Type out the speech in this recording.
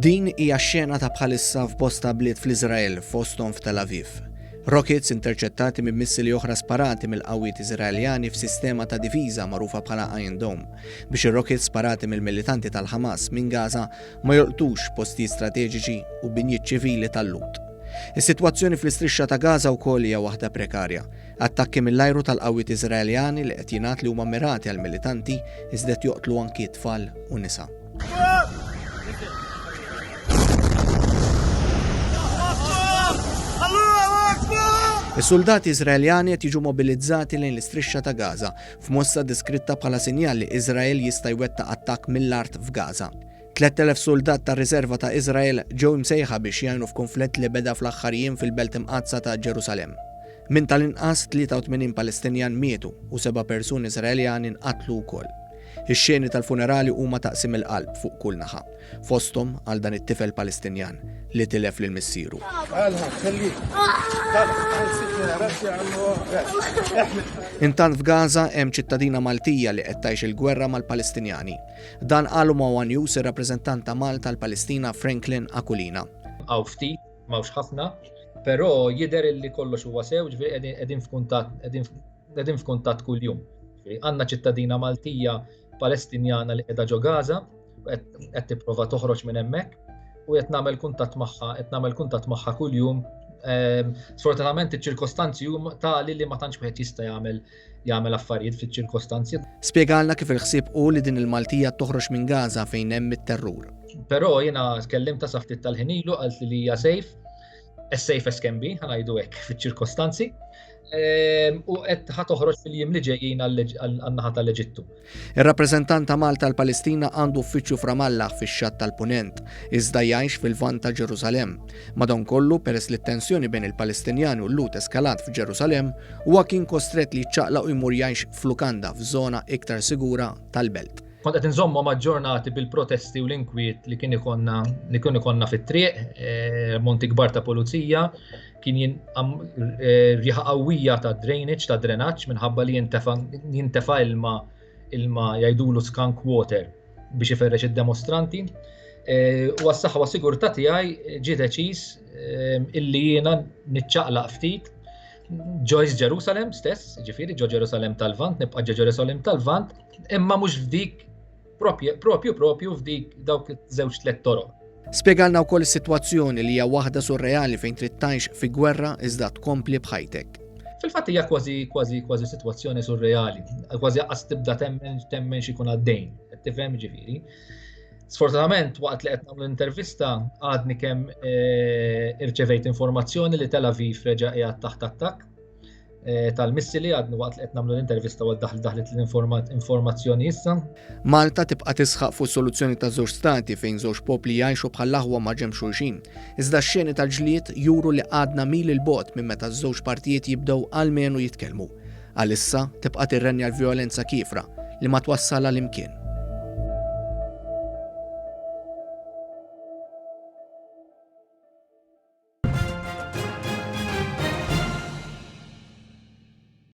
Din hija x-xena ta' bħalissa f'bosta bliet fl-Iżrael fosthom f'Tel Aviv. Rokits interċettati minn missili oħra sparati mill-qawwiet Iżraeljani f'sistema ta' diviża magħrufa bħala Iron Dome biex ir-rokits sparati mill-militanti tal-Hamas minn Gaża ma jolqtux postijiet strateġiċi u binjiet ċivili tal-Lhud. Is-sitwazzjoni fl-istrixxa ta' Gaża wkoll hija waħda prekarja. Attakki mill-ajru tal-qawwiet Iżraeljani li qed jingħad li huma mirati għall-militanti iżda joqtlu anki tfal u nisa. Is-soldati Iżraeljani qed jiġu mobilizzati lejn l-istrixxa ta' Gaża f'mossa diskritta bħala sinjal li Iżrael jista' jwettaq attakk mill-art f'Gaża. 3,000 soldat tar-riserva ta' Iżrael ġew imsejħa biex jgħinu f'konflett li beda fl-aħħar jiem fil-belt imqazza ta' Ġerusalemm. Minn tal-inqas 83 Palestinjan mietu u 7 persuni Iżraeljani nqatlu wkoll. Ix-xeni tal-funerali huma taqsim il-qalb fuq kull naħa, fosthom għal dan it-tifel Palestinjan li tilef lil missieru. Intant f'Gaża hemm ċittadina Maltija li qed tgħix il-gwerra mal-Palestinjani. Dan qalu ma' One News ir-Rappreżentant ta' Malta l-Palestina Franklina Aquilina. Għaw ftit, m'hawnx ħafna, però jidher li kollox huwa sew, ġifieri qegħdin f'kuntatt kuljum. Għandna ċittadina Maltija Palestinjana li qiegħda ġo Gaża, qed tipprova toħroġ minn hemmhekk u qed nagħmel kuntatt magħha kuljum. Sfortunatament iċ-ċirkostanzi huma tali li ma tantx wieħed jista' jagħmel affarijiet fiċ-ċirkostanzi. Spjegalna kif il-ħsieb hu li din il-Maltija toħroġ minn Gaża fejn hemm it-Terrur. Però jiena tkellimta sa ftit tal-ħin ilu qalt li hija safe, as safe as can be, ħanajdu hekk fiċ-ċirkostanzi. U qed ħatoħroġ fil-jiem li ġejjin għan-naħa tal-Eġittu. Ir-Rappreżentant ta' Malta l-Palestina għandu uffiċċju f'Ramallah fix-xatt tal-Punent, iżda jgħix fil-Lvant ta' Ġerusalemm. Madankollu peress li t-tensjoni bejn il-Palestinjani u l-Lhud eskalat f'Ġerusalemm, huwa kien kostret li jċaqlaq u jmur jgħix f'lukanda f'żona iktar sigura tal-belt. Kont qed inżommu maġġornati bil-protesti u l-inkwiet li kien ikonna fit-triq, monti kbar ta' pulizija, kien riħa qawwija ta' drainage, ta' drenaġġ minħabba li jintefa' ilma jgħidulu skunk water biex iferrex id-demostranti. U għas-saħħa u s-sigurtà tiegħi ġie deċiż illi jiena niċċaqlaq ftit ġo Ġerusalemm stess, ġifieri ġo Ġerusalemm tal-Lvant, nibqa' ġo Ġerusalemm tal-Lvant, imma mhux f'dik propju f'dik dawk iż-żewġ tliet toroq. Spjegalna wkoll is-sitwazzjoni li hija waħda surreali fejn trid tgħix fi gwerra iżda tkompli b'ħajtek. Fil-fatt hija kważi sitwazzjoni surreali, kważi qatt tibda temmen xi jkun għaddejn, qed tifhem ġifieri. Sfortunatament waqt li qed nagħmlu l-intervista għadni kemm irċevejt informazzjoni li Tel Aviv reġa' qiegħed taħt attakk tal-missili għadni waqt li qed nagħmlu l-intervista u daħlet l-informazzjoni issa. Malta tibqa' tisħaq fuq soluzzjoni ta' żewġ stati fejn żewġ popli jgħixu bħall-aħwa ma' ġenb xulxin. Iżda x-xeni tal-ġlied juru li għadna mil il-bogħod minn meta ż-żewġ partijiet jibdew għalmenu jitkellmu. Għalissa tibqa' tirrenja l-vjolenza kiefra li ma twassal għall-imkien.